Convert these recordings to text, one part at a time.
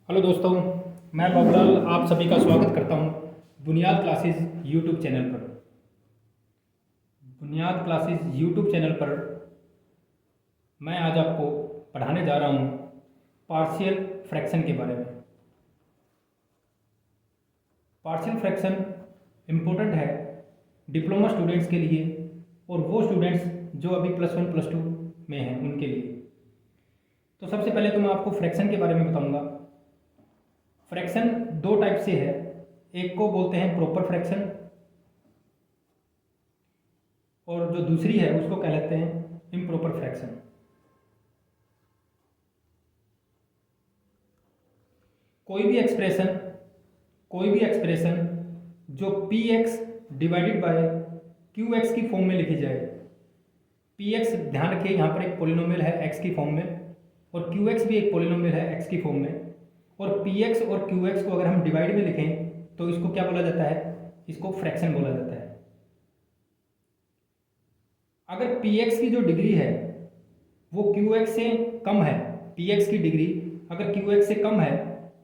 Hello दोस्तों, मैं बाबूलाल आप सभी का स्वागत करता हूं बुनियाद क्लासेस यूट्यूब चैनल पर। बुनियाद क्लासेस यूट्यूब चैनल पर मैं आज आपको पढ़ाने जा रहा हूं पार्शियल फ्रैक्शन के बारे में। पार्शियल फ्रैक्शन इम्पोर्टेंट है डिप्लोमा स्टूडेंट्स के लिए और वो स्टूडेंट्स जो अभी +1 +2 में हैं उनके लिए। तो सबसे पहले तो मैं आपको फ्रैक्शन के बारे में बताऊंगा। फ्रैक्शन दो टाइप से है, एक को बोलते हैं प्रॉपर फ्रैक्शन और जो दूसरी है उसको कह लेते हैं इम्प्रॉपर फ्रैक्शन। कोई भी एक्सप्रेशन जो px डिवाइडेड बाय qx की फॉर्म में लिखी जाए। px ध्यान रखिए यहाँ पर एक पॉलिनोमियल है x की फॉर्म में और qx भी एक पॉलिनोमियल है x की फॉर्म में, और px और qx को अगर हम डिवाइड में लिखें तो इसको क्या बोला जाता है, इसको फ्रैक्शन बोला जाता है। अगर px की जो डिग्री है वो qx से कम है, px की डिग्री अगर qx से कम है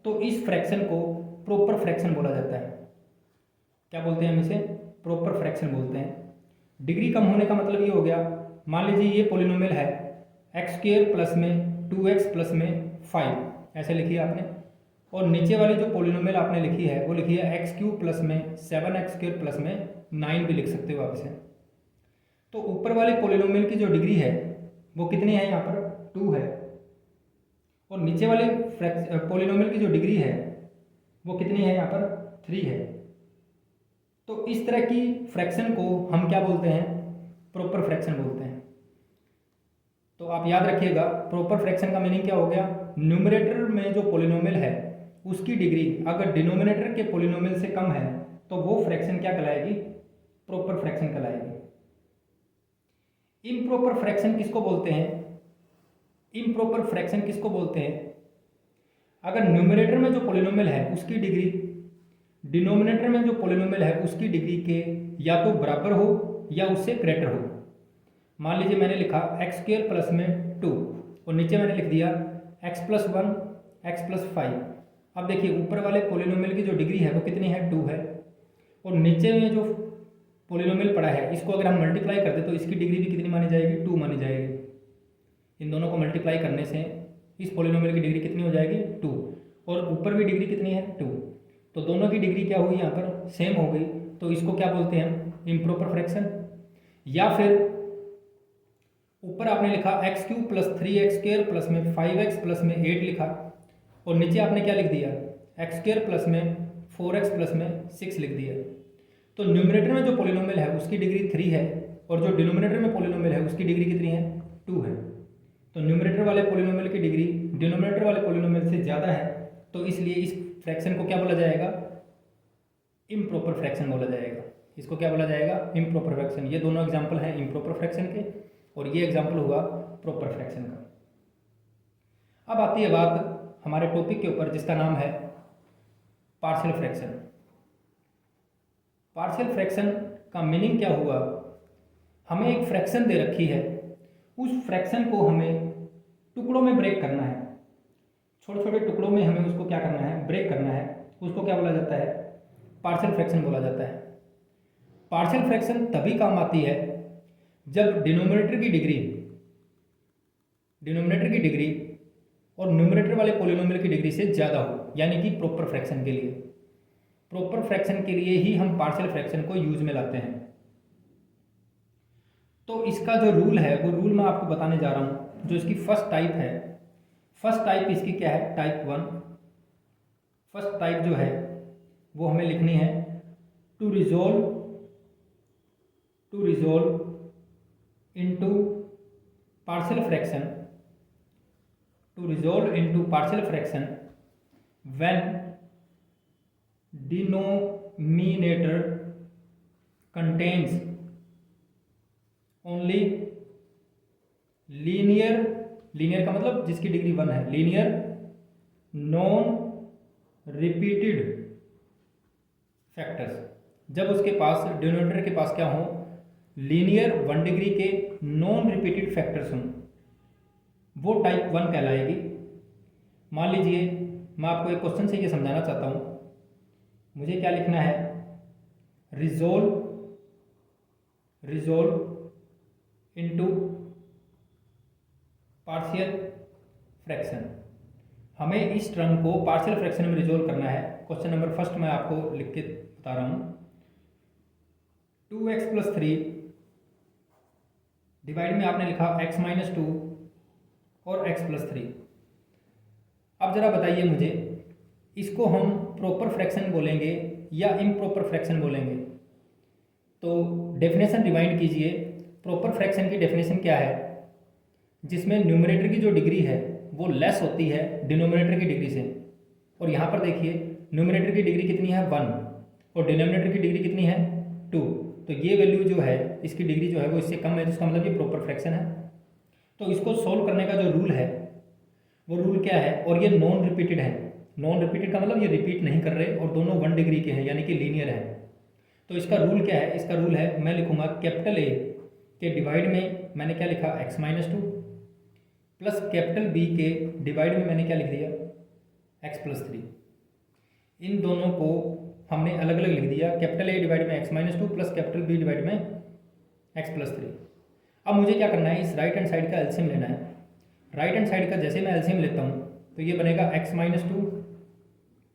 तो इस फ्रैक्शन को प्रॉपर फ्रैक्शन बोला जाता है। क्या बोलते हैं हम इसे? प्रॉपर फ्रैक्शन बोलते हैं। डिग्री कम होने का मतलब ये हो गया, मान लीजिए ये पॉलिनोमियल है x² प्लस में 2x प्लस में 5 ऐसे लिखिए आपने, और नीचे वाली जो पॉलिनोमियल आपने लिखी है वो लिखी है x³ प्लस में 7x² प्लस में 9 भी लिख सकते हो आप इसे। तो ऊपर वाले पॉलिनोमियल की जो डिग्री है वो कितनी है, यहाँ पर 2 है, और नीचे वाले पॉलिनोमियल की जो डिग्री है वो कितनी है, यहाँ पर 3 है। तो इस तरह की फ्रैक्शन को हम क्या बोलते हैं, प्रॉपर फ्रैक्शन बोलते हैं। तो आप याद रखिएगा प्रॉपर फ्रैक्शन का मीनिंग क्या हो गया, न्यूमरेटर में जो पॉलिनोमियल है उसकी डिग्री अगर डिनोमिनेटर के पॉलिनोमियल से कम है तो वो फ्रैक्शन क्या कहलाएगी, प्रॉपर फ्रैक्शन कहलाएगी। इम्प्रॉपर फ्रैक्शन किसको बोलते हैं, इम्प्रॉपर फ्रैक्शन किसको बोलते हैं, अगर न्यूमरेटर में जो पॉलिनोमियल है उसकी डिग्री डिनोमिनेटर में जो पॉलिनोमियल है उसकी डिग्री के या तो बराबर हो या उससे ग्रेटर हो। मान लीजिए मैंने लिखा x² प्लस में 2 और नीचे मैंने लिख दिया x प्लस 1 x प्लस 5। अब देखिए ऊपर वाले पॉलिनोमियल की जो डिग्री है वो कितनी है, 2 है, और नीचे में जो पॉलिनोमियल पड़ा है इसको अगर हम मल्टीप्लाई कर दे तो इसकी डिग्री भी कितनी मानी जाएगी, 2 मानी जाएगी। इन दोनों को मल्टीप्लाई करने से इस पॉलिनोमियल की डिग्री कितनी हो जाएगी, 2, और ऊपर भी डिग्री कितनी है, 2। तो दोनों की डिग्री क्या हुई, यहाँ पर सेम हो गई। तो इसको क्या बोलते हैं, इम्प्रॉपर फ्रैक्शन। या फिर ऊपर आपने लिखा x³ प्लस 3x² प्लस में 5x प्लस में 8 लिखा, और नीचे आपने क्या लिख दिया, x² प्लस में 4x प्लस में 6 लिख दिया। तो न्यूमरेटर में जो पॉलिनोमियल है उसकी डिग्री 3 है और जो डिनोमिनेटर में पॉलिनोमियल है उसकी डिग्री कितनी है, 2 है। तो न्यूमरेटर वाले पॉलिनोमियल की डिग्री डिनोमिनेटर वाले पॉलिनोमियल से ज़्यादा है, तो इसलिए इस फ्रैक्शन को क्या बोला जाएगा, इम्प्रॉपर फ्रैक्शन बोला जाएगा। इसको क्या बोला जाएगा, इम्प्रॉपर फ्रैक्शन। ये दोनों एग्जाम्पल हैं इम्प्रॉपर फ्रैक्शन के और ये एग्जाम्पल हुआ प्रॉपर फ्रैक्शन का। अब आती है बात हमारे टॉपिक के ऊपर जिसका नाम है पार्शियल फ्रैक्शन। पार्शियल फ्रैक्शन का मीनिंग क्या हुआ, हमें एक फ्रैक्शन दे रखी है, उस फ्रैक्शन को हमें टुकड़ों में ब्रेक करना है, छोटे छोटे टुकड़ों में हमें उसको क्या करना है, ब्रेक करना है। उसको क्या बोला जाता है, पार्शियल फ्रैक्शन बोला जाता है। पार्शियल फ्रैक्शन तभी काम आती है जब डिनोमिनेटर की डिग्री और न्यूमरेटर वाले पॉलिनोमियल की डिग्री से ज़्यादा हो, यानी कि प्रॉपर फ्रैक्शन के लिए। प्रॉपर फ्रैक्शन के लिए ही हम पार्शियल फ्रैक्शन को यूज में लाते हैं। तो इसका जो रूल है वो रूल मैं आपको बताने जा रहा हूँ। जो इसकी फर्स्ट टाइप है, फर्स्ट टाइप इसकी क्या है, टाइप 1। फर्स्ट टाइप जो है वो हमें लिखनी है to resolve into partial fraction, to resolve into partial fraction when denominator contains only linear का मतलब जिसकी डिग्री 1 है, लीनियर नॉन रिपीटेड फैक्टर्स। जब उसके पास डिनोमिनेटर के पास क्या हो, लीनियर 1 डिग्री के नॉन रिपीटेड फैक्टर्स हों, वो टाइप 1 कहलाएगी। मान लीजिए मैं आपको एक क्वेश्चन से ये समझाना चाहता हूँ। मुझे क्या लिखना है, रिजोल्व इनटू पार्शियल फ्रैक्शन। हमें इस टर्म को पार्शियल फ्रैक्शन में रिजोल्व करना है। क्वेश्चन नंबर फर्स्ट मैं आपको लिख के बता रहा हूँ। 2x+3 डिवाइड में आपने लिखा x-2 और x+3। अब जरा बताइए मुझे, इसको हम प्रॉपर फ्रैक्शन बोलेंगे या इम्प्रॉपर फ्रैक्शन बोलेंगे? तो डेफिनेशन रिवाइंड कीजिए। प्रॉपर फ्रैक्शन की डेफिनेशन क्या है? जिसमें न्यूमरेटर की जो डिग्री है वो लेस होती है डिनोमिनेटर की डिग्री से। और यहाँ पर देखिए, न्यूमरेटर की डिग्री कितनी है 1 और डिनोमिनेटर की डिग्री कितनी है 2। तो ये वैल्यू जो है, इसकी डिग्री जो है वो इससे कम है, जिसका मतलब ये प्रॉपर फ्रैक्शन है। तो इसको सोल्व करने का जो रूल है वो रूल क्या है? और ये नॉन रिपीटेड है। नॉन रिपीटेड का मतलब ये रिपीट नहीं कर रहे और दोनों 1 डिग्री के हैं, यानी कि लीनियर है। तो इसका रूल क्या है? इसका रूल है, मैं लिखूंगा कैपिटल ए के डिवाइड में मैंने क्या लिखा x-2 प्लस कैपिटल बी के डिवाइड में मैंने क्या लिख दिया x+3। इन दोनों को हमने अलग अलग लिख दिया, कैपिटल ए डिवाइड में x-2 plus capital B divide में x+3। अब मुझे क्या करना है, इस राइट हैंड साइड का एलसीएम लेना है। राइट हैंड साइड का जैसे मैं एलसीएम लेता हूँ तो ये बनेगा x-2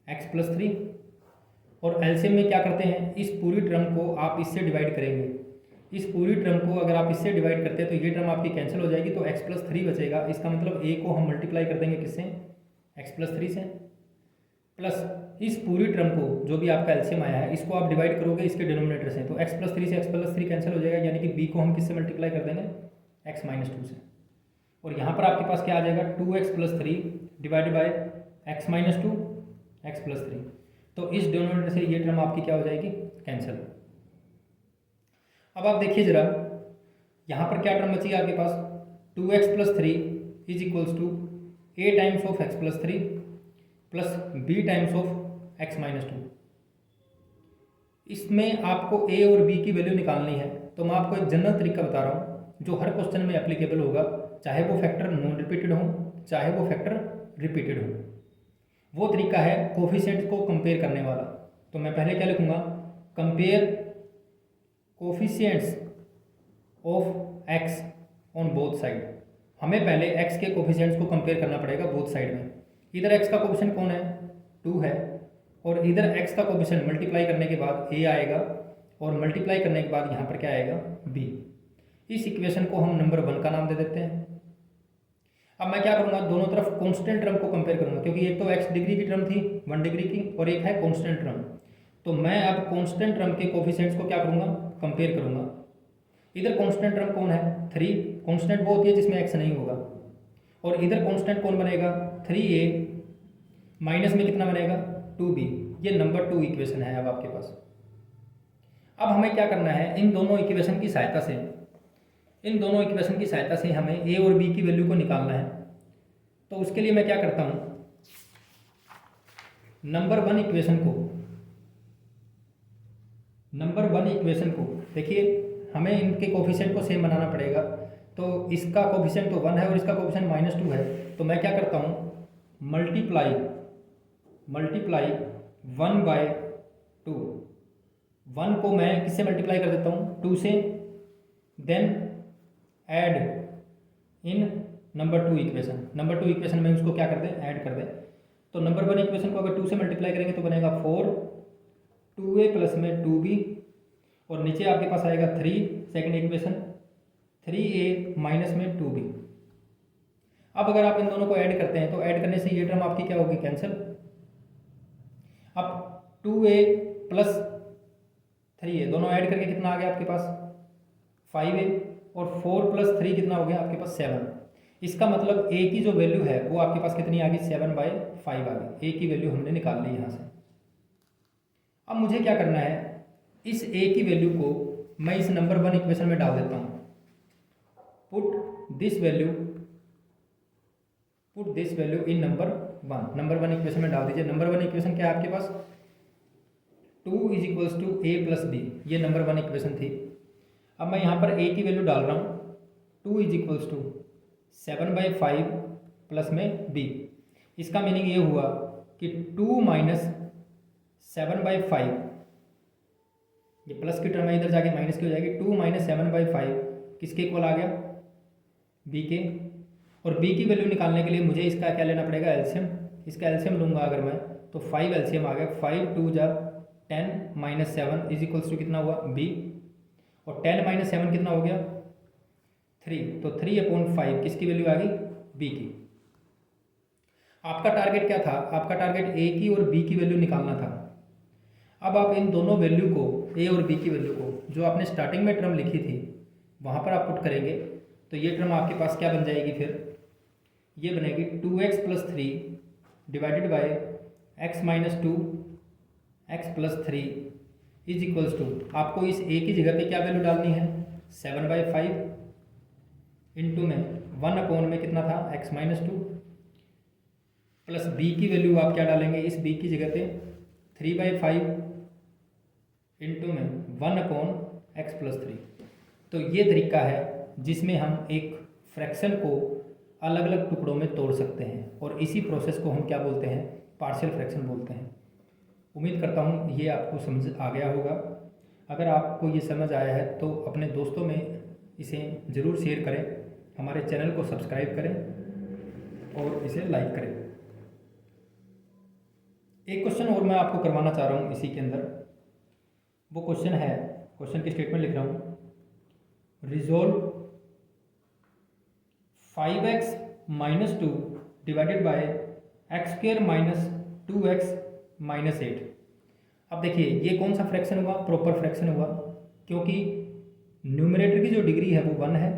x+3। और एलसीएम में क्या करते हैं, इस पूरी टर्म को आप इससे डिवाइड करेंगे। इस पूरी टर्म को अगर आप इससे डिवाइड करते हैं तो ये टर्म आपकी कैंसिल हो जाएगी, तो x+3 बचेगा। इसका मतलब a को हम मल्टीप्लाई कर देंगे किससे, x+3 से, प्लस इस पूरी टर्म को जो भी आपका एलसीएम आया है इसको आप डिवाइड करोगे इसके डिनोमिनेटर से, तो x+3 से x+3 कैंसिल हो जाएगा, यानी कि b को हम किससे मल्टीप्लाई कर देंगे x-2 से। और यहाँ पर आपके पास क्या आ जाएगा 2x+3 divided by x-2 x+3। तो इस डिनोमिनेटर से ये टर्म आपकी क्या हो जाएगी, कैंसिल। अब आप देखिए जरा, यहाँ पर क्या टर्म बची है आपके पास, 2x+3 is equals to a times of x+3 plus b times of x-2। इसमें आपको a और b की वैल्यू निकालनी है। तो मैं आपको एक जनरल तरीका बता रहा हूँ जो हर क्वेश्चन में एप्लीकेबल होगा, चाहे वो फैक्टर नॉन रिपीटेड हो चाहे वो फैक्टर रिपीटेड हो। वो तरीका है कोफिशिएंट को कंपेयर करने वाला। तो मैं पहले क्या लिखूंगा, compare coefficients of x on both side. हमें पहले x के कोफिशिएंट्स को कंपेयर करना पड़ेगा बोथ साइड में। इधर x का कोफिशिएंट कौन है, 2 है, और इधर x का कोफिशिएंट मल्टीप्लाई करने के बाद a आएगा और मल्टीप्लाई करने के बाद यहाँ पर क्या आएगा b। इस इक्वेशन को हम नंबर 1 का नाम दे देते हैं। अब मैं क्या करूँगा, दोनों तरफ कांस्टेंट टर्म को कंपेयर करूँगा, क्योंकि एक तो x डिग्री की टर्म थी 1 डिग्री की और एक है कांस्टेंट टर्म। तो मैं अब कांस्टेंट टर्म के कोफिशिएंट्स को क्या करूँगा, कंपेयर करूँगा। इधर कांस्टेंट टर्म कौन है 3, कांस्टेंट वो होती है जिसमें x नहीं होगा, और इधर कांस्टेंट कौन बनेगा 3a, माइनस में कितना बनेगा 2b। ये नंबर 2 इक्वेशन है अब आपके पास। अब हमें क्या करना है, इन दोनों इक्वेशन की सहायता से हमें a और b की वैल्यू को निकालना है। तो उसके लिए मैं क्या करता हूँ, नंबर 1 इक्वेशन को देखिए, हमें इनके कोफिशिएंट को सेम बनाना पड़ेगा। तो इसका कोफिशिएंट तो 1 है और इसका कोफिशिएंट -2 है। तो मैं क्या करता हूँ, मल्टीप्लाई 1/2। 1 को मैं किससे मल्टीप्लाई कर देता हूँ 2 से, then add in number 2 equation में उसको क्या कर दें, ऐड कर दें। तो नंबर 1 इक्वेशन को अगर 2 से मल्टीप्लाई करेंगे तो बनेगा 4, 2a प्लस में 2b, और नीचे आपके पास आएगा 3, सेकेंड इक्वेशन 3a माइनस में 2b। अब अगर आप इन दोनों को ऐड करते हैं तो ऐड करने से ये टर्म आपकी क्या होगी, कैंसिल। अब 2a प्लस 3a दोनों ऐड करके कितना आ गया आपके पास 5a, और 4 प्लस 3 कितना हो गया आपके पास 7। इसका मतलब a की जो वैल्यू है वो आपके पास कितनी आ गई 7/5 आ गई। a की वैल्यू हमने निकाल ली यहाँ से। अब मुझे क्या करना है, इस a की वैल्यू को मैं इस नंबर 1 इक्वेशन में डाल देता हूँ। Put this value in number 1 equation में डाल दीजिए। नंबर 1 इक्वेशन क्या है आपके पास, 2 = a + b, ये नंबर 1 इक्वेशन थी। अब मैं यहाँ पर a की वैल्यू डाल रहा हूँ, 2 = 7/5 प्लस में b। इसका मीनिंग ये हुआ कि 2 माइनस 7/5, ये प्लस की टर्म है इधर जाके माइनस की हो जाएगी, 2 माइनस 7/5 किसके इक्वल आ गया, बी के। और बी की वैल्यू निकालने के लिए मुझे इसका क्या लेना पड़ेगा, एलसीएम। इसका एलसीएम लूँगा अगर मैं तो 5 एलसीएम आ गया, 5 2 जा 10 माइनस 7 इज इक्वल्स टू कितना हुआ, बी। और 10 माइनस 7 कितना हो गया, 3। तो 3/5 किसकी वैल्यू आ गई, बी की। आपका टारगेट क्या था, आपका टारगेट ए की और बी की वैल्यू निकालना था। अब आप इन दोनों वैल्यू को, ए और बी की वैल्यू को, जो आपने स्टार्टिंग में टर्म लिखी थी वहाँ पर आप पुट करेंगे तो ये टर्म आपके पास क्या बन जाएगी, फिर ये बनेगी 2x + 3 divided by x - 2 x + 3 is equals to, आपको इस a की जगह पे क्या वैल्यू डालनी है, 7/5 इंटू में 1 में कितना था, x - 2 प्लस b की वैल्यू आप क्या डालेंगे, इस b की जगह पे 3/5 इंटू में 1/x + 3। तो ये तरीका है जिसमें हम एक फ्रैक्शन को अलग अलग टुकड़ों में तोड़ सकते हैं, और इसी प्रोसेस को हम क्या बोलते हैं, पार्शियल फ्रैक्शन बोलते हैं। उम्मीद करता हूँ ये आपको समझ आ गया होगा। अगर आपको ये समझ आया है तो अपने दोस्तों में इसे ज़रूर शेयर करें, हमारे चैनल को सब्सक्राइब करें और इसे लाइक करें। एक क्वेश्चन और मैं आपको करवाना चाह रहा हूँ इसी के अंदर। वो क्वेश्चन है, क्वेश्चन की स्टेटमेंट लिख रहा हूँ, resolve 5x - 2 divided by x² - 2x - 8। अब देखिए ये कौन सा फ्रैक्शन हुआ, प्रॉपर फ्रैक्शन हुआ, क्योंकि न्यूमरेटर की जो डिग्री है वो 1 है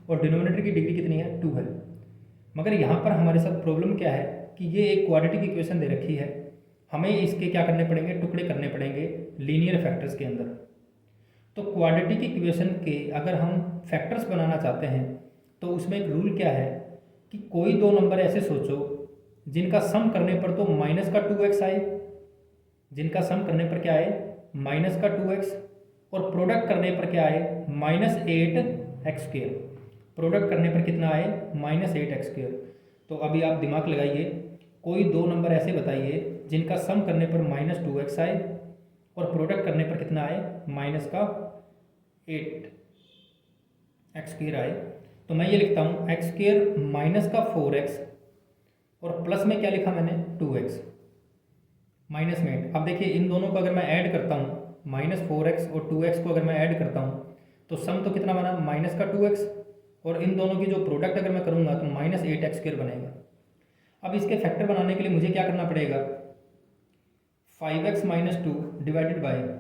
और डिनोमिनेटर की डिग्री कितनी है, 2 है। मगर यहाँ पर हमारे साथ प्रॉब्लम क्या है कि ये एक क्वाड्रेटिक इक्वेशन दे रखी है, हमें इसके क्या करने पड़ेंगे, टुकड़े करने पड़ेंगे लीनियर फैक्टर्स के अंदर। तो क्वाड्रेटिक इक्वेशन के अगर हम फैक्टर्स बनाना चाहते हैं तो उसमें एक रूल क्या है कि कोई दो नंबर ऐसे सोचो जिनका सम करने पर तो -2x आए, जिनका सम करने पर क्या आए, -2x, और प्रोडक्ट करने पर क्या आए, -8x²। प्रोडक्ट करने पर कितना आए, -8x²। तो अभी आप दिमाग लगाइए, कोई दो नंबर ऐसे बताइए जिनका सम करने पर -2x आए और प्रोडक्ट करने पर कितना आए, -8x² आए। तो मैं ये लिखता हूँ x² - 4x और प्लस में क्या लिखा मैंने, 2x, माइनस में 8। अब देखिए इन दोनों को अगर मैं ऐड करता हूँ, -4x और 2x को अगर मैं ऐड करता हूँ तो सम तो कितना बना, -2x, और इन दोनों की जो प्रोडक्ट अगर मैं करूँगा तो -8x² बनेगा। अब इसके फैक्टर बनाने के लिए मुझे क्या करना पड़ेगा, 5x - 2 डिवाइडेड बाय,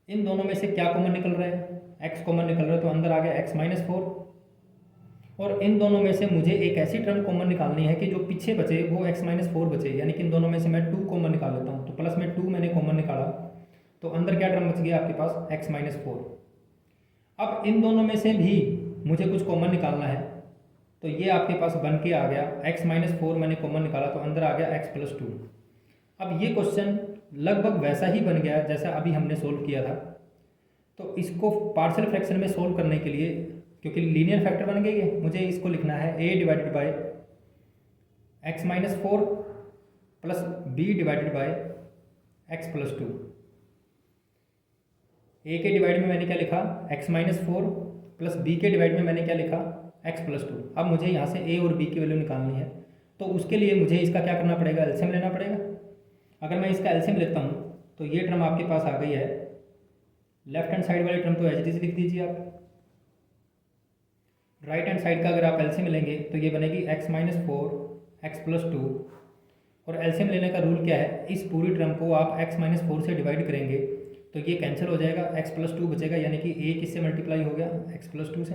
इन दोनों में से क्या कॉमन निकल रहा है, x कॉमन निकल रहा है, तो अंदर आ गया x - 4। और इन दोनों में से मुझे एक ऐसी टर्म कॉमन निकालनी है कि जो पीछे बचे वो x - 4 बचे, यानी कि इन दोनों में से मैं 2 कॉमन निकाल लेता हूँ। तो प्लस में 2 मैंने कॉमन निकाला तो अंदर क्या टर्म बच गया आपके पास, x - 4। अब इन दोनों में से भी मुझे कुछ कॉमन निकालना है, तो ये आपके पास बन के आ गया, x - 4 मैंने कॉमन निकाला तो अंदर आ गया x + 2। अब ये क्वेश्चन लगभग वैसा ही बन गया जैसा अभी हमने सोल्व किया था। तो इसको पार्शियल फ्रैक्शन में सोल्व करने के लिए, क्योंकि लीनियर फैक्टर बन गई है, मुझे इसको लिखना है a divided by x - 4 plus b divided by x + 2। a के डिवाइड में मैंने क्या लिखा, x - 4 प्लस b के डिवाइड में मैंने क्या लिखा, x + 2। अब मुझे यहाँ से a और b की वैल्यू निकालनी है, तो उसके लिए मुझे इसका क्या करना पड़ेगा, एलसीएम लेना पड़ेगा। अगर मैं इसका एलसीएम लेता हूँ तो ये टर्म आपके पास आ गई है, लेफ्ट हैंड साइड वाली टर्म तो एज इट इज लिख दीजिए आप, राइट हैंड साइड का अगर आप एलसीएम लेंगे तो ये बनेगी x - 4 x + 2। और एलसीएम लेने का रूल क्या है, इस पूरी टर्म को आप x - 4 से डिवाइड करेंगे तो ये कैंसिल हो जाएगा, x + 2 बचेगा, यानी कि a किससे मल्टीप्लाई हो गया, x + 2 से।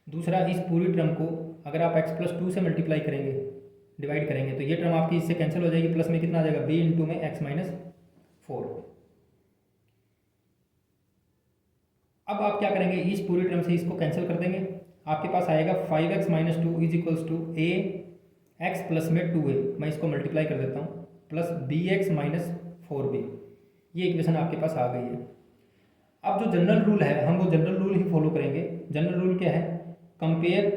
दूसरा, इस पूरी टर्म को अगर आप x + 2 से मल्टीप्लाई करेंगे, डिवाइड करेंगे, तो ये टर्म आपकी इससे कैंसिल हो जाएगी, प्लस में कितना आ जाएगा, b इंटू में x - 4। अब आप क्या करेंगे, इस पूरी टर्म से इसको कैंसिल कर देंगे, आपके पास आएगा 5x - 2 is equals to a x plus में 2a, मैं इसको मल्टीप्लाई कर देता हूँ, प्लस bx - 4b। ये इक्वेशन आपके पास आ गई है। अब जो जनरल रूल है हम वो जनरल रूल ही फॉलो करेंगे। जनरल रूल क्या है, compare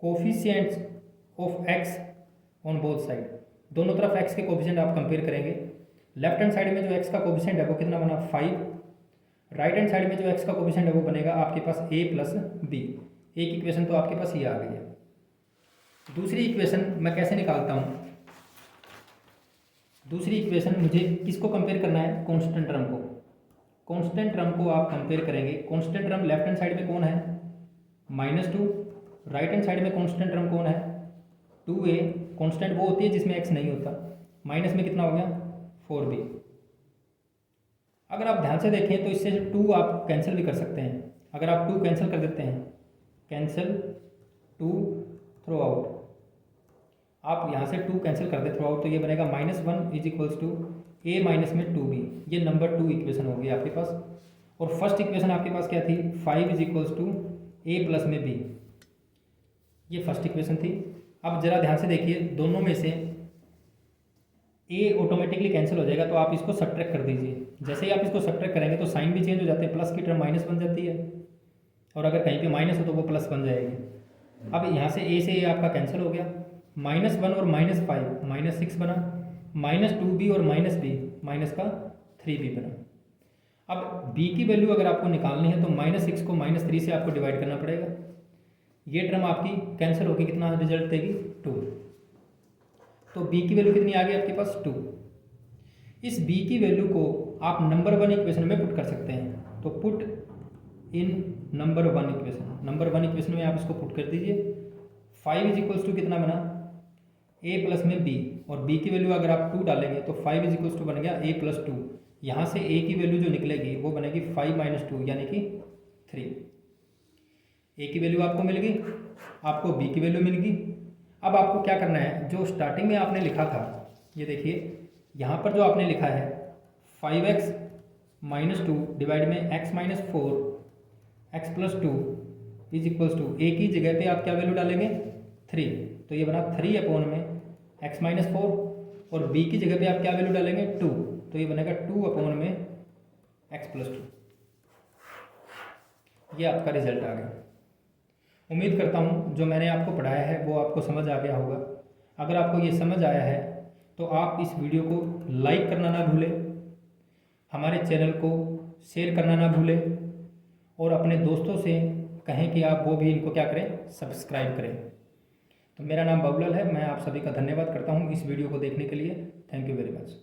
coefficients of x on both side, दोनों तरफ एक्स के कोफिशिएंट आप कंपेयर करेंगे। लेफ्ट हैंड साइड में जो एक्स का कोफिशिएंट है वो कितना बना 5, राइट हैंड साइड में जो एक्स का कोफिशिएंट है वो बनेगा आपके पास a प्लस बी। एक इक्वेशन तो आपके पास ये आ गई है। दूसरी इक्वेशन मैं कैसे निकालता हूँ, दूसरी इक्वेशन मुझे किसको कंपेयर करना है, कांस्टेंट टर्म को। कांस्टेंट टर्म को आप कंपेयर करेंगे। Constant term left hand side में कौन है -2, राइट हैंड साइड में कांस्टेंट टर्म कौन है 2a। कांस्टेंट वो होती है जिसमें x नहीं होता। माइनस में कितना हो गया 4b। अगर आप ध्यान से देखें तो इससे 2 आप कैंसिल भी कर सकते हैं। अगर आप 2 कैंसिल कर देते हैं, कैंसिल 2 थ्रो आउट, आप यहाँ से 2 कैंसिल कर दे थ्रू आउट, तो ये बनेगा -1 is equals to a minus में 2b। ये नंबर 2 इक्वेशन होगी आपके पास। और फर्स्ट इक्वेशन आपके पास क्या थी 5 is equals to a plus में b, ये फर्स्ट इक्वेशन थी। अब जरा ध्यान से देखिए, दोनों में से a ऑटोमेटिकली कैंसिल हो जाएगा, तो आप इसको सब्ट्रैक्ट कर दीजिए। जैसे ही आप इसको सब्ट्रैक्ट करेंगे तो साइन भी चेंज हो जाते हैं, प्लस की टर्म माइनस बन जाती है, और अगर कहीं पे माइनस हो तो वो प्लस बन जाएगी। अब यहाँ से a से a आपका कैंसिल हो गया, -1 और -5 -6 बना, -2b और -b माइनस का 3b बना। अब b की वैल्यू अगर आपको निकालनी है तो -6 को -3 से आपको डिवाइड करना पड़ेगा। ये टर्म आपकी कैंसिल होकर कितना रिजल्ट देगी 2। तो b की वैल्यू कितनी आ गई आपके पास 2। इस b की वैल्यू को आप नंबर 1 इक्वेशन में पुट कर सकते हैं। तो put in number 1 equation, number 1 equation में आप इसको पुट कर दीजिए। 5 इज इक्वल्स टू कितना बना a प्लस में b, और b की वैल्यू अगर आप 2 डालेंगे तो 5 इज इक्वल्स टू बन गया a प्लस 2। यहाँ से a की वैल्यू जो निकलेगी वो बनेगी 5 माइनस 2 यानी कि 3। a की वैल्यू आपको मिल गई, आपको b की वैल्यू मिल गई। अब आपको क्या करना है, जो स्टार्टिंग में आपने लिखा था, ये देखिए यहाँ पर जो आपने लिखा है 5x माइनस 2 डिवाइड में x minus 4 x plus 2 is equals to a की जगह पे आप क्या वैल्यू डालेंगे 3, तो ये बना 3 अपॉन में x माइनस 4, और b की जगह पे आप क्या वैल्यू डालेंगे 2, तो ये बनेगा 2 अपॉन में x प्लस 2। ये आपका रिजल्ट आ गया। उम्मीद करता हूँ जो मैंने आपको पढ़ाया है वो आपको समझ आ गया होगा। अगर आपको ये समझ आया है तो आप इस वीडियो को लाइक करना ना भूलें, हमारे चैनल को शेयर करना ना भूलें, और अपने दोस्तों से कहें कि आप वो भी इनको क्या करें, सब्सक्राइब करें। तो मेरा नाम बाबूलाल है, मैं आप सभी का धन्यवाद करता हूँ इस वीडियो को देखने के लिए। Thank you very much.